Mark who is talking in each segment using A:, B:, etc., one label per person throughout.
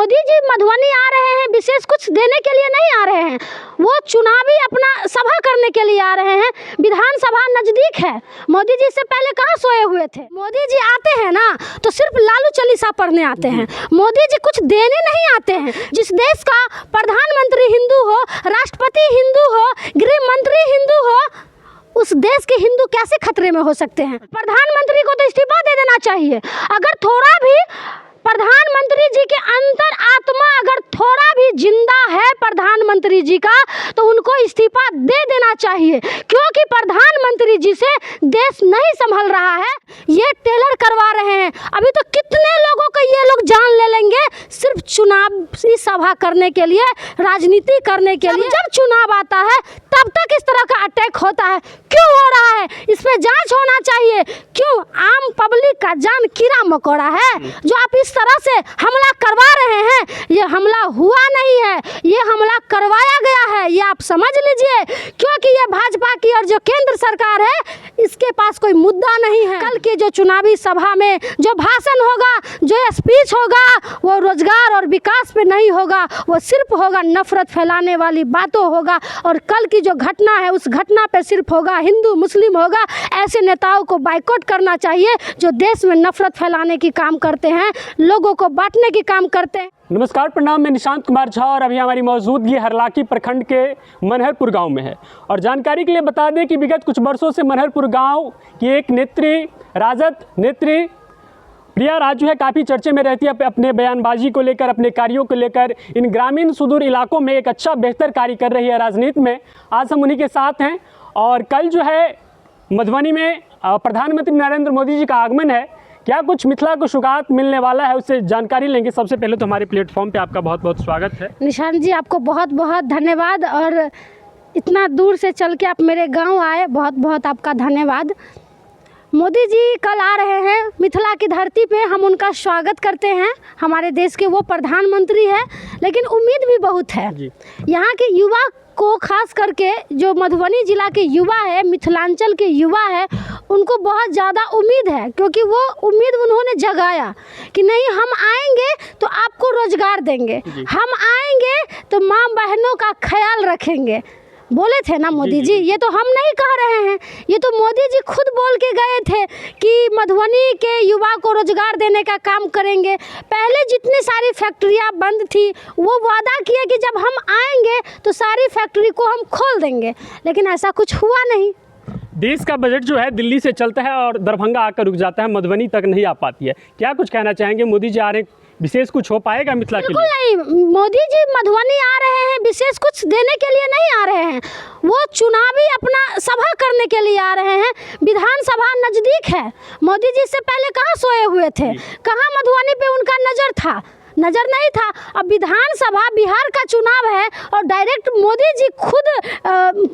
A: मोदी जी मधुबनी आ रहे हैं, विशेष कुछ देने के लिए नहीं आ रहे हैं, वो चुनावी अपना सभा करने के लिए आ रहे हैं। विधानसभा नजदीक है, मोदी जी से पहले कहाँ सोए हुए थे। मोदी जी आते हैं ना तो सिर्फ लालू चालीसा पढ़ने आते हैं, मोदी जी कुछ देने नहीं आते हैं। जिस देश का प्रधानमंत्री हिंदू हो, राष्ट्रपति हिंदू हो, गृह मंत्री हिंदू हो, उस देश के हिंदू कैसे खतरे में हो सकते हैं। प्रधानमंत्री को तो इस्तीफा दे देना चाहिए। अगर थोड़ा भी प्रधानमंत्री जी के अंतर आत्मा अगर थोड़ा भी जिंदा है प्रधानमंत्री जी का, तो उनको इस्तीफा दे देना चाहिए, क्योंकि प्रधानमंत्री जी से देश नहीं संभल रहा है। ये टेलर करवा रहे हैं। अभी तो कितने लोगों को ये लोग जान ले लेंगे सिर्फ चुनावी सभा करने के लिए, राजनीति करने के लिए। जब चुनाव आता है तब तक इस तरह का अटैक होता है। क्यों हो रहा है, इस पे जांच होना चाहिए। क्यों आम पब्लिक का जान कीड़ा मकोड़ा है, जो आप इस तरह से हमला करवा रहे हैं। ये हमला हुआ नहीं है, ये हमला करवाया गया है, ये आप समझ लीजिए। क्योंकि ये भाजपा की और जो केंद्र सरकार है, इसके पास कोई मुद्दा नहीं है। कल के जो चुनावी सभा में जो भाषण होगा, जो स्पीच होगा, वो रोजगार और विकास पे नहीं होगा, वो सिर्फ होगा नफरत फैलाने वाली बातों होगा। और कल की जो घटना है, उस घटना पे सिर्फ होगा हिंदू मुस्लिम होगा। ऐसे नेताओं को बाइकआउट करना चाहिए जो देश में नफरत फैलाने की काम करते हैं, लोगों को बांटने की काम करते हैं।
B: नमस्कार, प्रणाम। मैं निशांत कुमार झा और अभी हमारी मौजूदगी हरलाखी प्रखंड के मनहरपुर गांव में है। और जानकारी के लिए बता दें कि विगत कुछ वर्षों से मनहरपुर गांव की एक नेत्री, राजद नेत्री प्रिया राजू है, काफ़ी चर्चे में रहती है अपने बयानबाजी को लेकर, अपने कार्यों को लेकर। इन ग्रामीण सुदूर इलाकों में एक अच्छा बेहतर कार्य कर रही है राजनीति में। आज हम उन्हीं के साथ हैं। और कल जो है मधुबनी में प्रधानमंत्री नरेंद्र मोदी जी का आगमन है। क्या कुछ मिथिला को सौगात मिलने वाला है, उससे जानकारी लेंगे। सबसे पहले तो हमारे प्लेटफॉर्म पे आपका बहुत बहुत स्वागत है।
A: निशांत जी, आपको बहुत बहुत धन्यवाद, और इतना दूर से चल के आप मेरे गांव आए, बहुत बहुत आपका धन्यवाद। मोदी जी कल आ रहे हैं मिथिला की धरती पे, हम उनका स्वागत करते हैं। हमारे देश के वो प्रधानमंत्री हैं, लेकिन उम्मीद भी बहुत है यहाँ के युवा को, खास करके जो मधुबनी जिला के युवा है, मिथिलांचल के युवा है, उनको बहुत ज़्यादा उम्मीद है। क्योंकि वो उम्मीद उन्होंने जगाया कि नहीं, हम आएंगे तो आपको रोजगार देंगे, हम आएंगे तो माँ बहनों का ख्याल रखेंगे। बोले थे ना मोदी जी, ये तो हम नहीं कह रहे हैं, ये तो मोदी जी खुद बोल के गए थे कि मधुबनी के युवा को रोजगार देने का काम करेंगे। पहले जितनी सारी फैक्ट्रियां बंद थी, वो वादा किए कि जब हम आएंगे तो सारी फैक्ट्री को हम खोल देंगे, लेकिन ऐसा कुछ हुआ नहीं।
B: देश का बजट जो है दिल्ली से चलता है और दरभंगा आकर रुक जाता है, मधुबनी तक नहीं आ पाती है। क्या कुछ कहना चाहेंगे, मोदी जी आ रहे, विशेष कुछ हो पाएगा मिथिला के लिए?
A: बिल्कुल नहीं, मोदी जी मधुबनी आ रहे हैं, विशेष कुछ देने के लिए नहीं आ रहे हैं, वो चुनावी अपना सभा करने के लिए आ रहे हैं। विधानसभा नजदीक है, मोदी जी से पहले कहाँ सोए हुए थे, कहाँ मधुबनी पे उनका नजर नहीं था। अब विधानसभा, बिहार का चुनाव है और डायरेक्ट मोदी जी खुद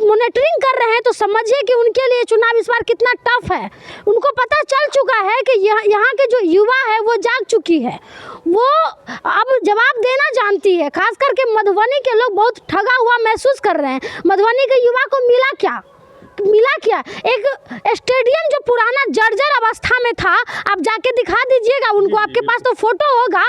A: मॉनिटरिंग कर रहे हैं, तो समझिए कि उनके लिए चुनाव इस बार कितना टफ है। उनको पता चल चुका है कि यहाँ के जो युवा है वो जाग चुकी है, वो अब जवाब देना जानती है। खास करके मधुबनी के लोग बहुत ठगा हुआ महसूस कर रहे हैं। मधुबनी के युवा को मिला क्या? एक स्टेडियम जो पुराना जर्जर अवस्था में था, आप जाके दिखा दीजिएगा उनको, आपके पास तो फोटो होगा,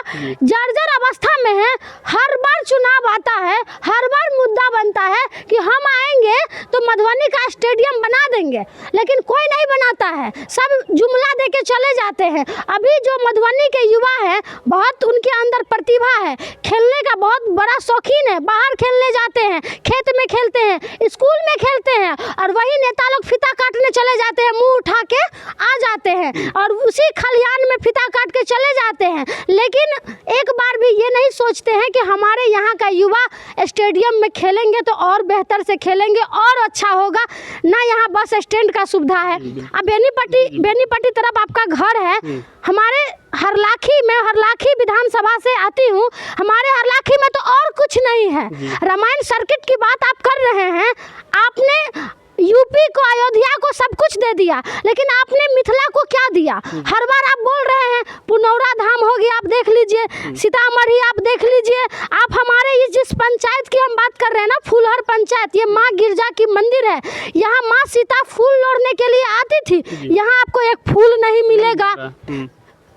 A: जर्जर अवस्था में है। हर बार चुनाव आता है, हर बार मुद्दा बनता है कि हम आएंगे तो मधुबनी का स्टेडियम बना देंगे, लेकिन कोई नहीं बनाता है, सब जुमला दे के चले जाते हैं। अभी जो मधुबनी के युवा है, बहुत उनके अंदर प्रतिभा है, खेलने का बहुत बड़ा शौकीन है, बाहर खेलने जाते हैं, खेत में खेलते हैं, स्कूल में खेलते हैं, और वही नेता लोग फीता काटने चले जाते हैं, मुंह उठा के आ जाते हैं और उसी खलियान में फीता काट के चले जाते हैं। लेकिन एक बार भी ये नहीं सोचते हैं कि हमारे यहाँ का युवा स्टेडियम में खेलेंगे तो और बेहतर से खेलेंगे और अच्छा होगा ना। यहाँ बस स्टैंड का सुविधा है। अब बेनीपट्टी तरफ आपका घर है, हमारे हरलाखी विधानसभा से आती हूँ, हमारे हरलाखी में तो और कुछ नहीं है। रामायण सर्किट की बात आप कर रहे हैं, आपने यूपी को, अयोध्या को सब कुछ दे दिया, लेकिन आपने मिथिला को क्या दिया? हर बार आप बोल रहे हैं पुनौरा धाम होगी, आप देख लीजिए, सीतामढ़ी आप देख लीजिए, आप हमारे ये जिस पंचायत की हम बात कर रहे हैं ना, फूलहर पंचायत, ये माँ गिरजा की मंदिर है। यहाँ माँ सीता फूल लोड़ने के लिए आती थी, यहाँ आपको एक फूल नहीं मिलेगा।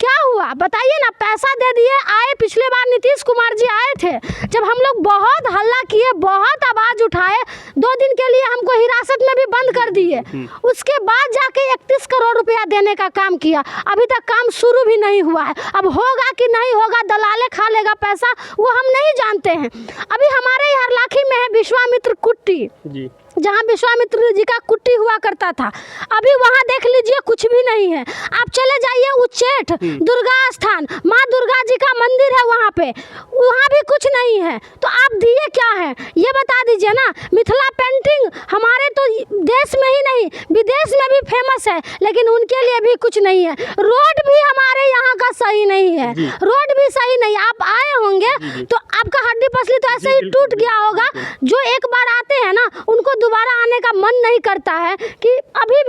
A: क्या हुआ बताइए ना। पैसा दे दिए, आए पिछले बार नीतीश कुमार जी आए थे, जब हम लोग बहुत हल्ला किए, बहुत आवाज उठाए, 2 दिन के लिए हमको हिरासत में भी बंद कर दिए। उसके बाद जाके 31 करोड़ रुपया देने का काम किया। अभी तक काम शुरू भी नहीं हुआ है। अब होगा कि नहीं होगा, दलाले खा लेगा पैसा, वो हम नहीं जानते हैं। अभी हमारे यहाँ हरलाखी में है विश्वामित्र कुट्टी
B: जी,
A: जहाँ विश्वामित्र जी का कुट्टी हुआ करता था। अभी वहाँ देख लीजिए कुछ भी नहीं है। आप चले जाइए उच्चैठ दुर्गा स्थान, माँ दुर्गा जी का मंदिर है वहाँ पे, वहाँ भी कुछ नहीं है। तो आप दिए क्या है ये बता दीजिए ना। मिथिला पेंटिंग हमारे तो देश में ही नहीं विदेश में भी फेमस है, लेकिन उनके लिए भी कुछ नहीं है। रोड भी हमारे यहाँ का सही नहीं है, रोड भी सही नहीं। आप आए होंगे तो आपका हड्डी पसली तो ऐसे ही टूट गया होगा। जो एक बार आते हैं ना उनको दोबारा आने का मन नहीं करता है। कि अभी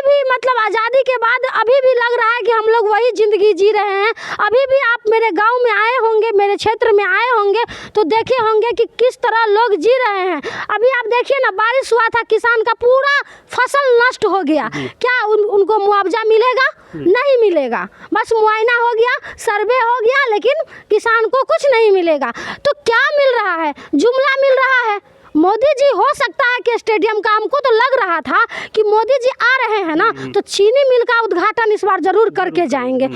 A: भी मतलब आज़ादी के बाद अभी भी लग रहा है कि हम लोग वही ज़िंदगी जी रहे हैं। अभी भी आप मेरे गांव में आए होंगे, मेरे क्षेत्र में आए होंगे तो देखे होंगे कि किस तरह लोग जी रहे हैं। अभी आप देखिए ना, बारिश हुआ था, किसान का पूरा फसल नष्ट हो गया। क्या उनको मुआवजा मिलेगा? नहीं मिलेगा। बस मुआयना हो गया, सर्वे हो गया, लेकिन किसान को कुछ नहीं मिलेगा। तो क्या मिल रहा है? जुमला मिल रहा है। मोदी जी हो सकता है कि स्टेडियम का, हमको तो लग रहा था कि मोदी जी आ रहे हैं ना तो चीनी मिल का उद्घाटन इस बार जरूर करके जाएंगे।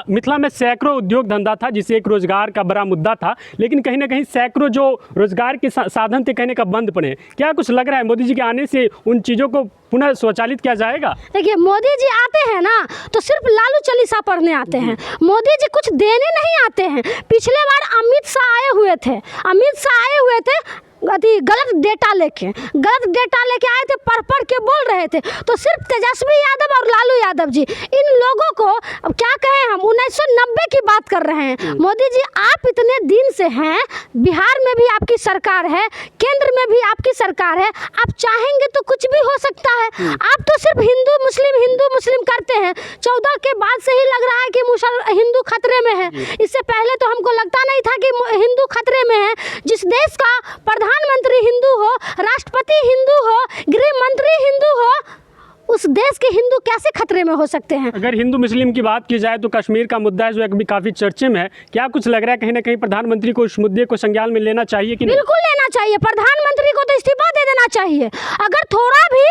B: मिथिला में सैकड़ों उद्योग धंधा था जिसे एक रोजगार का बड़ा मुद्दा था, लेकिन कहीं ना कहीं सैकड़ों जो रोजगार के साधन थे कहने का बंद पड़े। क्या कुछ लग रहा है मोदी जी के आने से उन चीज़ों को पुनः स्वचालित किया जाएगा?
A: देखिए, मोदी जी आते हैं ना तो सिर्फ लालू चालीसा पढ़ने आते हैं। मोदी जी कुछ देने नहीं आते हैं। पिछले बार अमित शाह आए हुए थे गलत डेटा लेके आए थे, पढ़ के बोल रहे थे। तो सिर्फ तेजस्वी यादव और लालू यादव जी, इन लोगों को अब क्या कहें हम, 1990 की बात कर रहे हैं। मोदी जी आप इतने दिन से हैं, बिहार में भी आपकी सरकार है, केंद्र में भी आपकी सरकार है, आप चाहेंगे तो कुछ भी हो सकता है। आप तो सिर्फ हिंदू मुस्लिम करते हैं। 14 के बाद से ही लग रहा है कि हिंदू खतरे में है। इससे पहले तो हमको लगता नहीं था कि हिंदू खतरे में है। जिस देश का प्रधानमंत्री हिंदू हो, राष्ट्रपति हिंदू हो, गृह मंत्री हिंदू हो, उस देश के हिंदू कैसे खतरे में हो सकते हैं?
B: अगर हिंदू मुस्लिम की बात की जाए तो कश्मीर का मुद्दा है जो अभी काफ़ी चर्चे में है। क्या कुछ लग रहा है कहीं ना कहीं प्रधानमंत्री को उस मुद्दे को संज्ञान में लेना चाहिए कि नहीं?
A: बिल्कुल लेना चाहिए। प्रधानमंत्री को तो इस्तीफा दे देना चाहिए। अगर थोड़ा भी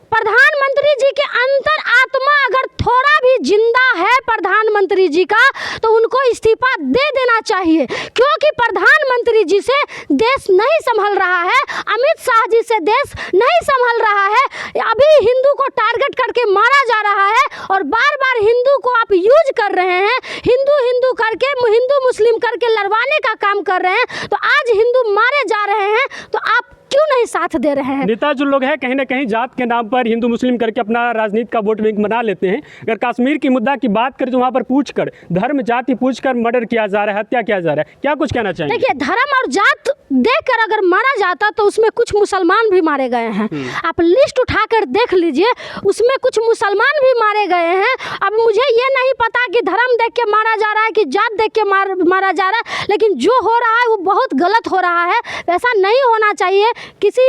A: प्रधानमंत्री जी के अंतर आत्मा अगर थोड़ा भी जिंदा है प्रधानमंत्री जी का, तो उनको इस्तीफा दे देना चाहिए। क्योंकि प्रधानमंत्री जी से देश नहीं संभल रहा है, अमित शाह जी से देश नहीं संभल रहा है। अभी हिंदू को टारगेट करके मारा जा रहा है और बार बार हिंदू को आप यूज कर रहे हैं। हिंदू करके, हिंदू मुस्लिम करके लड़वाने का काम कर रहे हैं। तो आज हिंदू मारे जा रहे हैं तो आप क्यों नहीं साथ दे रहे हैं?
B: नेता जो लोग हैं कहीं ना कहीं जात के नाम पर हिंदू मुस्लिम करके अपना राजनीति का वोट बैंक बना लेते हैं। अगर कश्मीर की मुद्दा की बात करें तो वहाँ पर पूछकर धर्म जाति पूछकर मर्डर किया जा रहा है, हत्या किया जा रहा है। क्या कुछ कहना चाहिए?
A: देखिए, धर्म और जात देखकर अगर मारा जाता तो उसमें कुछ मुसलमान भी मारे गए हैं। आप लिस्ट उठाकर देख लीजिए, उसमें कुछ मुसलमान भी मारे गए हैं। अब मुझे ये नहीं पता कि धर्म देख के मारा जा रहा है कि जात देख के मारा जा रहा है, लेकिन जो हो रहा है वो बहुत गलत हो रहा है। ऐसा नहीं होना चाहिए। किसी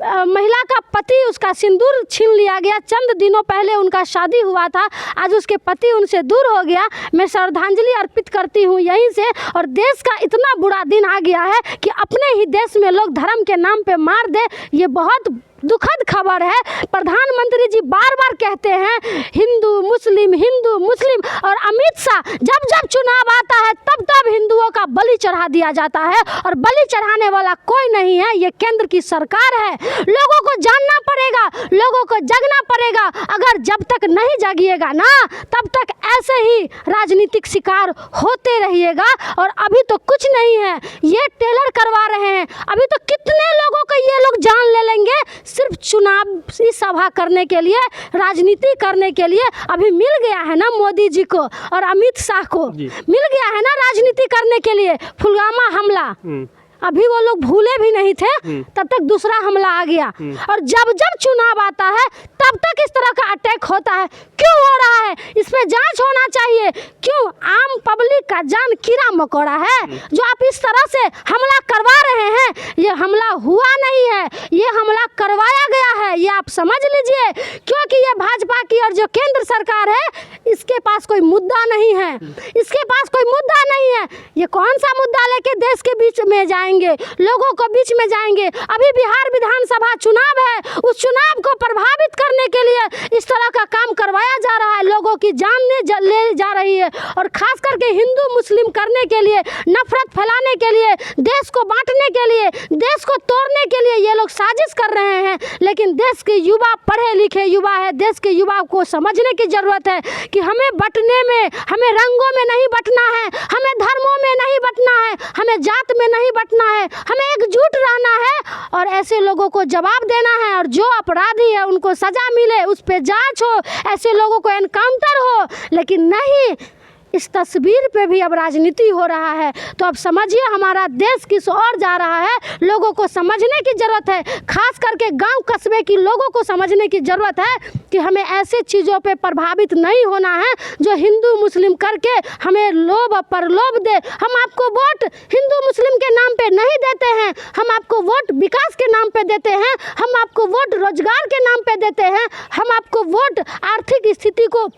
A: महिला का पति, उसका सिंदूर छीन लिया गया। चंद दिनों पहले उनका शादी हुआ था, आज उसके पति उनसे दूर हो गया। मैं श्रद्धांजलि अर्पित करती हूँ यहीं से। और देश का इतना बुरा दिन आ गया है कि अपने ही देश में लोग धर्म के नाम पे मार दे, ये बहुत दुखद खबर है। प्रधानमंत्री जी बार बार कहते हैं हिंदू मुस्लिम, और अमित शाह जब चुनाव आता है तब हिंदुओं का बलि चढ़ा दिया जाता है। और बलि चढ़ाने वाला कोई नहीं है, ये केंद्र की सरकार है। लोगों को जानना पड़ेगा, लोगों को जगना पड़ेगा। अगर जब तक नहीं जागिएगा ना, तब तक ऐसे ही राजनीतिक शिकार होते रहिएगा। और अभी तो कुछ नहीं है, ये टेलर करवा रहे हैं। अभी तो कितने लोगों को ये लोग जान ले लेंगे सिर्फ चुनावी सभा करने के लिए, राजनीति करने के लिए। अभी मिल गया है ना मोदी जी को और अमित शाह को, मिल गया है ना राजनीति करने के लिए। पुलवामा हमला, अभी वो लोग भूले भी नहीं थे, तब तक दूसरा हमला आ गया। और जब जब चुनाव आता है तब तक इस तरह का अटैक होता है। क्यों हो रहा है? इस पे जांच होना चाहिए। क्यों आम पब्लिक का जान कीड़ा मकोड़ा है जो आप इस तरह से हमला करवा रहे हैं? ये हमला हुआ नहीं है, ये हमला करवाया गया है, ये आप समझ लीजिए। क्योंकि ये भाजपा की और जो केंद्र सरकार है, इसके पास कोई मुद्दा नहीं है, इसके पास कोई मुद्दा नहीं है। ये कौन सा मुद्दा लेके देश के बीच में जाएंगे, लोगों को बीच में जाएंगे? अभी बिहार विधानसभा चुनाव है, उस चुनाव को प्रभावित करने के लिए इस तरह का काम करवाया जा रहा है। लोगों की जान ले जा रही है, और खास करके हिंदू मुस्लिम करने के लिए, नफरत फैलाने के लिए, देश को बांटने के लिए, देश को तोड़ने के लिए ये लोग साजिश कर रहे हैं। लेकिन देश के युवा पढ़े लिखे युवा है, देश के युवा को समझने की जरूरत है कि हमें बंटने में, हमें रंगों में नहीं बंटना है, हमें धर्मों में नहीं बंटना है, हमें जात में नहीं बंटना है, हमें एकजुट रहना है और ऐसे लोगों को जवाब देना है। और जो अपराधी है उनको सजा मिले, उस पे जांच हो, ऐसे लोगों को एनकाउंटर हो। लेकिन नहीं, इस तस्वीर पे भी अब राजनीति हो रहा है। तो अब समझिए हमारा देश किस ओर जा रहा है। लोगों को समझने की ज़रूरत है, खास करके गांव कस्बे की लोगों को समझने की ज़रूरत है कि हमें ऐसे चीज़ों पे प्रभावित नहीं होना है जो हिंदू मुस्लिम करके हमें लोभ प्रलोभ दे। हम आपको वोट हिंदू मुस्लिम के नाम पे नहीं देते हैं, हम आपको वोट विकास के नाम पे देते हैं, हम आपको वोट रोजगार के नाम पे देते हैं, हम आपको वोट आर्थिक स्थिति को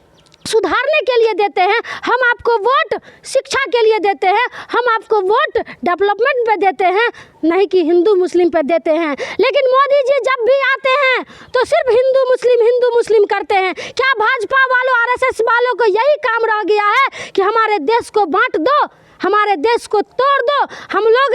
A: सुधारने के लिए देते हैं, हम आपको वोट शिक्षा के लिए देते हैं, हम आपको वोट डेवलपमेंट पे देते हैं, नहीं कि हिंदू मुस्लिम पे देते हैं। लेकिन मोदी जी जब भी आते हैं तो सिर्फ हिंदू मुस्लिम करते हैं। क्या भाजपा वालों, आरएसएस वालों को यही काम रह गया है कि हमारे देश को बांट दो, हमारे देश को तोड़ दो? हम लोग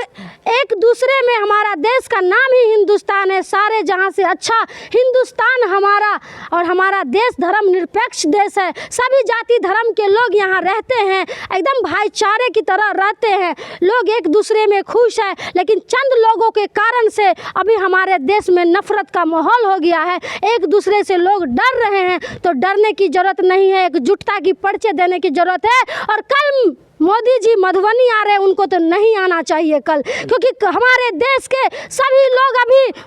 A: एक दूसरे में, हमारा देश का नाम ही हिंदुस्तान है, सारे जहां से अच्छा हिंदुस्तान हमारा, और हमारा देश धर्म निरपेक्ष देश है। सभी जाति धर्म के लोग यहाँ रहते हैं, एकदम भाईचारे की तरह रहते हैं, लोग एक दूसरे में खुश है। लेकिन चंद लोगों के कारण से अभी हमारे देश में नफरत का माहौल हो गया है, एक दूसरे से लोग डर रहे हैं। तो डरने की जरूरत नहीं है, एकजुटता की परिचय देने की जरूरत है। और कल मोदी जी मधुबनी आ रहे हैं, उनको तो नहीं आना चाहिए कल, क्योंकि हमारे देश के सभी लोग अभी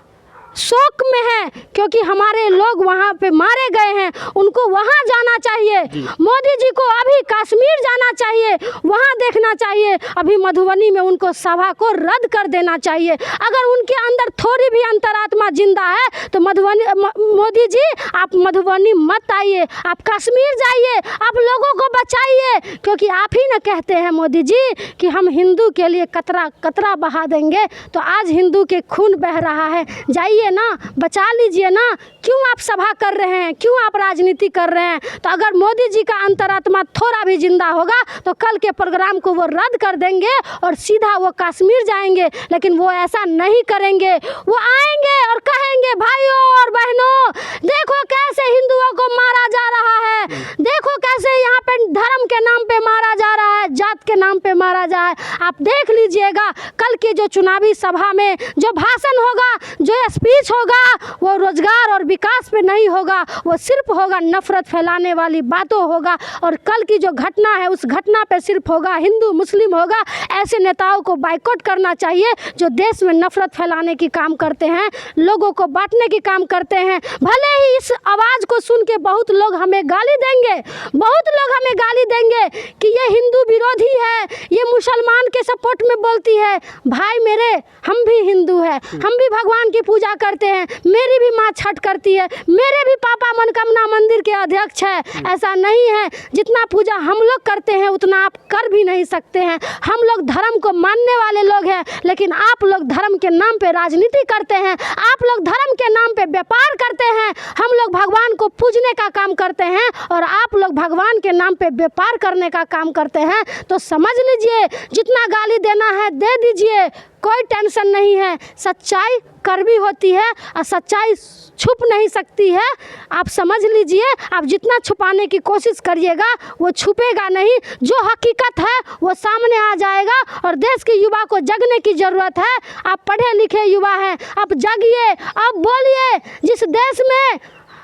A: शोक में है, क्योंकि हमारे लोग वहाँ पे मारे गए हैं, उनको वहाँ जाना चाहिए। मोदी जी को अभी कश्मीर जाना चाहिए, वहाँ देखना चाहिए। अभी मधुबनी में उनको सभा को रद्द कर देना चाहिए। अगर उनके अंदर थोड़ी भी अंतरात्मा जिंदा है तो मोदी जी आप मधुबनी मत आइए, आप कश्मीर जाइए, आप लोगों को बचाइए, क्योंकि आप ही न कहते हैं मोदी जी कि हम हिंदू के लिए कतरा कतरा बहा देंगे। तो आज हिंदू के खून बह रहा है, जाइए ना, बचा लीजिए ना। क्यों आप सभा कर रहे हैं, क्यों आप राजनीति कर रहे हैं? तो अगर मोदी जी का अंतरात्मा थोड़ा भी जिंदा होगा तो कल के प्रोग्राम को वो रद्द कर देंगे और सीधा वो कश्मीर जाएंगे। लेकिन वो ऐसा नहीं करेंगे, वो आएंगे और कहेंगे भाइयों और बहनों, देखो कैसे हिंदुओं को मारा जा रहा है, देखो कैसे यहाँ पे धर्म के नाम पे मारा जा रहा है, जात के नाम पे मारा जा रहा है। आप देख लीजिएगा कल की जो चुनावी सभा में जो भाषण होगा, जो स्पीच होगा, वो रोजगार और विकास पे नहीं होगा, वो सिर्फ होगा नफरत फैलाने वाली बातों होगा। और कल की जो घटना है उस घटना पे सिर्फ होगा हिंदू मुस्लिम होगा। ऐसे नेताओं को बाइकआउट करना चाहिए जो देश में नफरत फैलाने की काम करते हैं, लोगों को बांटने की काम करते हैं। भले ही इस आवाज़ को सुन के बहुत लोग हमें गाली देंगे, बहुत लोग हमें गाली देंगे कि ये हिंदू विरोधी है, ये मुसलमान के सपोर्ट में बोलती है। भाई मेरे, हम भी हिंदू हैं, हम भी भगवान की पूजा करते हैं, मेरी भी माँ छठ करती है, मेरे भी पापा मनोकामना मंदिर के अध्यक्ष है। ऐसा नहीं है, जितना पूजा हम लोग करते हैं उतना आप कर भी नहीं सकते हैं। हम लोग धर्म को मानने वाले लोग हैं, लेकिन आप लोग धर्म के नाम पे राजनीति करते हैं, आप लोग धर्म के नाम पे व्यापार करते हैं। हम लोग भगवान को पूजने का काम करते हैं और आप लोग भगवान के नाम पे व्यापार करने का काम करते हैं। तो समझ लीजिए, जितना गाली देना है दे दीजिए, कोई टेंशन नहीं है। सच्चाई कड़वी होती है और सच्चाई छुप नहीं सकती है। आप समझ लीजिए, आप जितना छुपाने की कोशिश करिएगा वो छुपेगा नहीं, जो हकीकत है वो सामने आ जाएगा। और देश के युवा को जगने की ज़रूरत है। आप पढ़े लिखे युवा हैं, आप जागिए, आप बोलिए। जिस देश में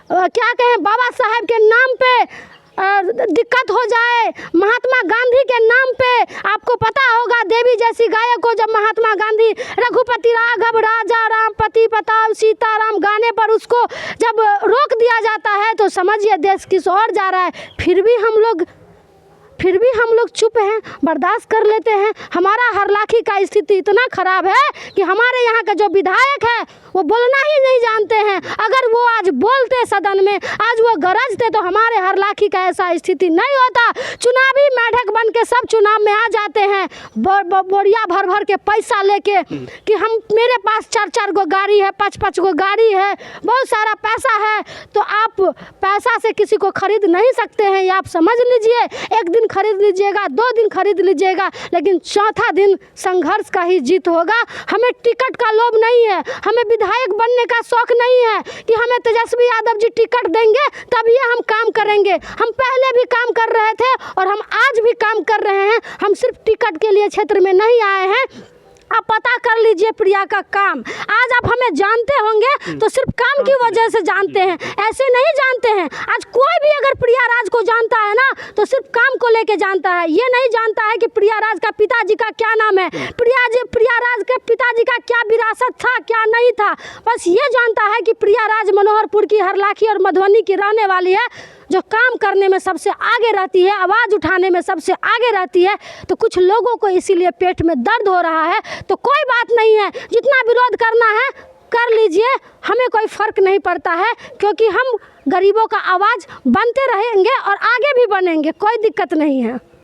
A: क्या कहें, बाबा साहेब के नाम पे दिक्कत हो जाए। महात्मा गांधी के नाम पे आपको पता होगा, देवी जैसी गायक को जब महात्मा गांधी रघुपति राघव राजा राम पति प्रताप सीताराम गाने पर उसको जब रोक दिया जाता है तो समझिए देश किस ओर जा रहा है। फिर भी हम लोग चुप हैं, बर्दाश्त कर लेते हैं। हमारा हरलाखी का स्थिति इतना ख़राब है कि हमारे यहाँ का जो विधायक है वो बोलना ही नहीं जानते हैं। अगर वो आज बोलते सदन में, आज वो गरजते तो हमारे हरलाखी का ऐसा स्थिति नहीं होता। चुनावी मेढक बन के सब चुनाव में आ जाते हैं, बोरिया भर भर के पैसा लेके कि हम मेरे पास 4-4 गो गाड़ी है, 5-5 गो गाड़ी है, बहुत सारा पैसा है। तो आप पैसा से किसी को खरीद नहीं सकते हैं, ये आप समझ लीजिए। एक दिन खरीद लीजिएगा, 2 दिन खरीद लीजिएगा, लेकिन चौथा दिन संघर्ष का ही जीत होगा। हमें टिकट का लोभ नहीं है, हमें विधायक बनने का शौक नहीं है कि हमें तेजस्वी यादव जी टिकट देंगे तभी हम काम करेंगे। हम पहले भी काम कर रहे थे और हम आज भी काम कर रहे हैं। हम सिर्फ टिकट के लिए क्षेत्र में नहीं आए हैं। आप पता कर लीजिए प्रिया का काम। आज आप हमें जानते होंगे तो सिर्फ काम की वजह से जानते हैं, ऐसे नहीं जानते हैं। आज कोई भी अगर प्रिया राज को जानता है ना तो सिर्फ काम को लेके जानता है, ये नहीं जानता है कि प्रिया राज का पिताजी का क्या नाम है, प्रिया राज के पिताजी का क्या विरासत था, क्या नहीं था। बस ये जानता है कि प्रिया राज मनोहरपुर की, हरलाखी और मधुबनी की रहने वाली है, जो काम करने में सबसे आगे रहती है, आवाज़ उठाने में सबसे आगे रहती है। तो कुछ लोगों को इसीलिए पेट में दर्द हो रहा है। तो कोई बात नहीं है, जितना विरोध करना है कर लीजिए, हमें कोई फ़र्क नहीं पड़ता है, क्योंकि हम गरीबों का आवाज़ बनते रहेंगे और आगे भी बनेंगे, कोई दिक्कत नहीं है।